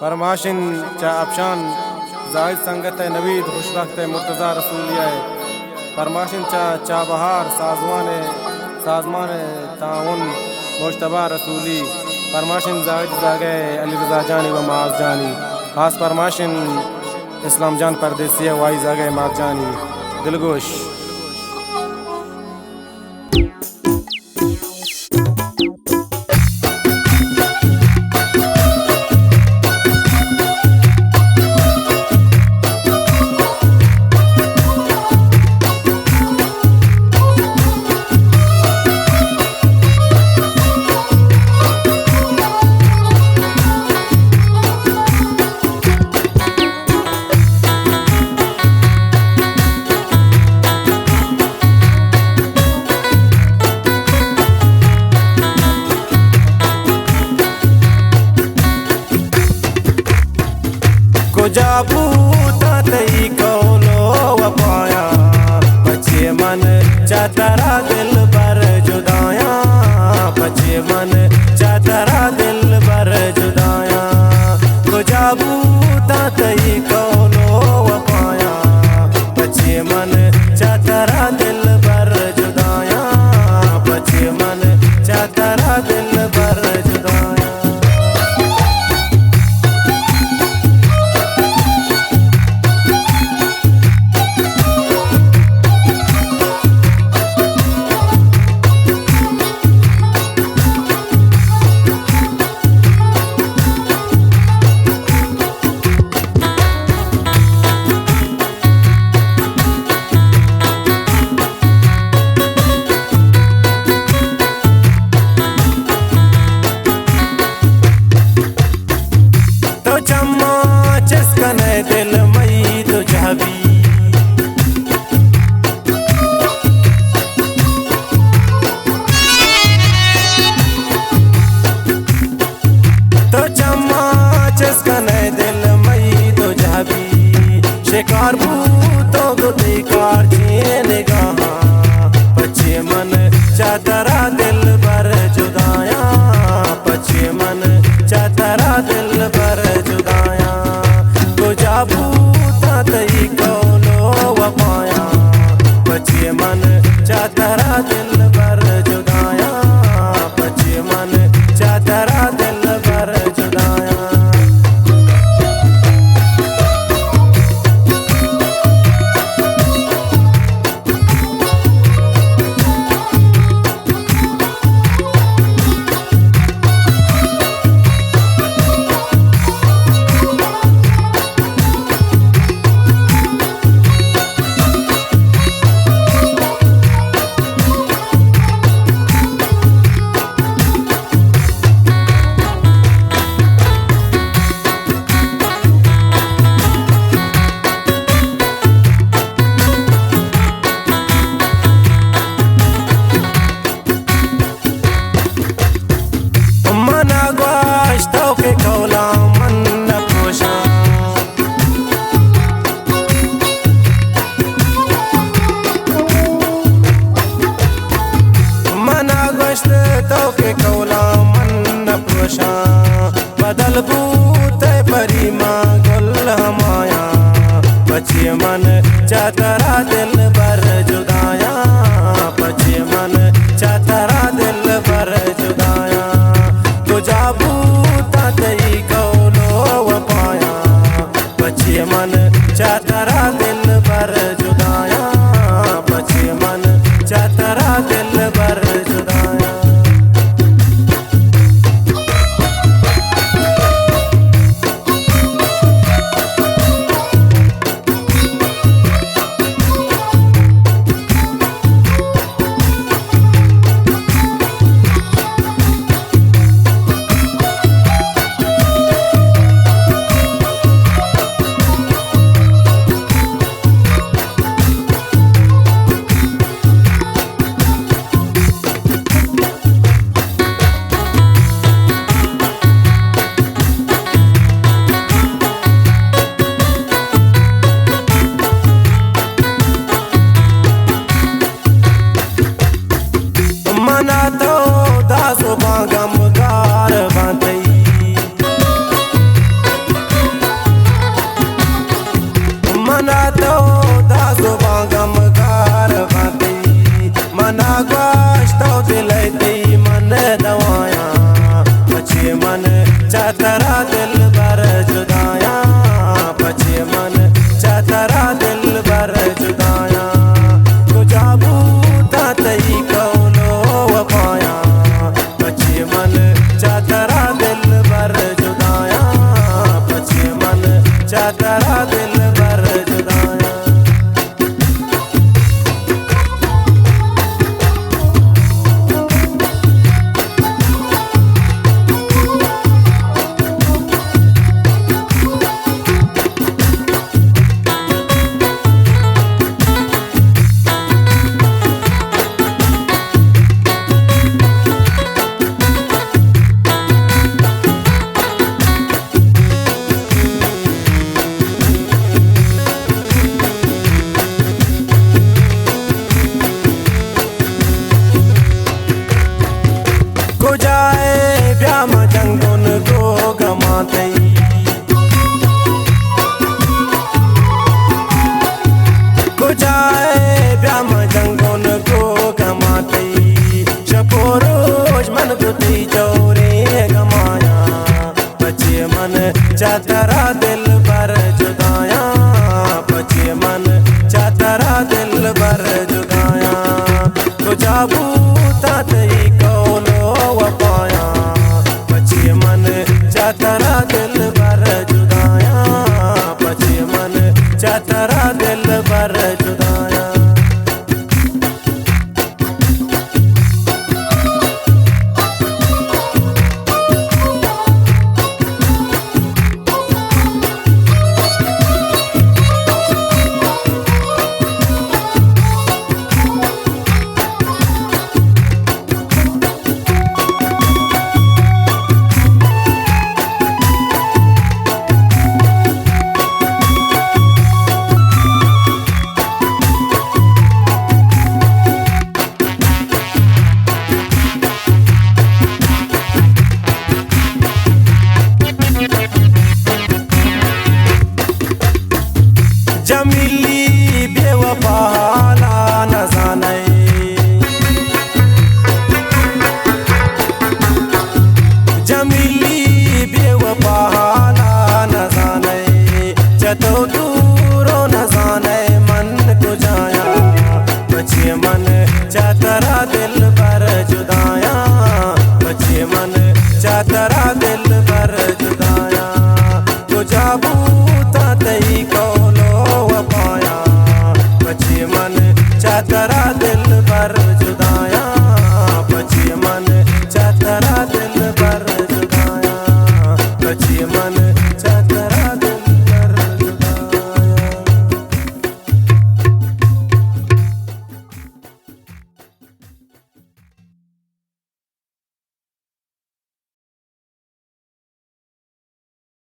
परमाशिन चा अफशान जायद संगत नवीद खुशबख्त मुर्तज़ा रसूलिया परमाशिन चा बहार साजमान ताउन मुश्तबा रसूली परमाशिन जायद जागे अली रज़ा जानी व माज जानी खास परमाशिन इस्लाम जान परदेसिया वाई जागे माज जानी दिलगोश जाबू तई कौलो वपाया बचे मन चातरा दिल पर जुदाया बचे मन चातरा दिल पर जुदाया जाबू तई कौलो वपाया बचे मन चातरा दिल पर जुदाया बचे मन चातरा दिल पर जुदाया दिल मई तो जाबी तो चम्मा चस्कने दिल मई तो जाबी शिकार भूतो गुदी कार निगाहा बच्चे मन चातरा दिल पर जुदाया बच्चे मन चातरा दिल पर जुदाया जाबू तई कौलो वपाया बचे मन चातरा दिल पर जुदाया बचे मन चातरा दिल पर जुदाया तो के कौला मन पोषा बदल बूत परिमा गुल माया बचे मन चातरा दिल पर जुदाया बचे मन चातरा दिल पर जुदाया जाबू तई कौलो वपाया बचे मन चातरा दिल पर जुदाया बचे मन चातरा दिल पर जुदाया चतरा दिल भर जुदाया बचे मन चतरा दिल भर जुदाया तुझा बूता तई कौनो वफाया बचे मन चतरा दिल भर जुदाया बचे मन चतरा दिल भर जुदाया। को जाए ब्याम जंगुन को गमाते को जाए ब्याम जंगुन को गमाते शपोरोज मन गुती चोरे गमाया बचे मन चतरा दिल भर जुदाया बचे मन चतरा दिल भर जुदाया तुझा बूता तई कौनो वफाया बचे मन चतरा दिल भर जुदाया बचे मन चतरा दिल भर जुदाया। जमीली बेवफा हाला न जाने जमीली बेवफा हाला न जाने जतो दूरो न जाने मन को जाया बचे मन चतरा दिल भर जुदाया बचे मन चतरा दिल भर जुदाया तुझा बूता तई कौनो वफाया बचे मन चतरा दिल भर जुदाया बचे मन चतरा दिल भर जुदाया बचे मन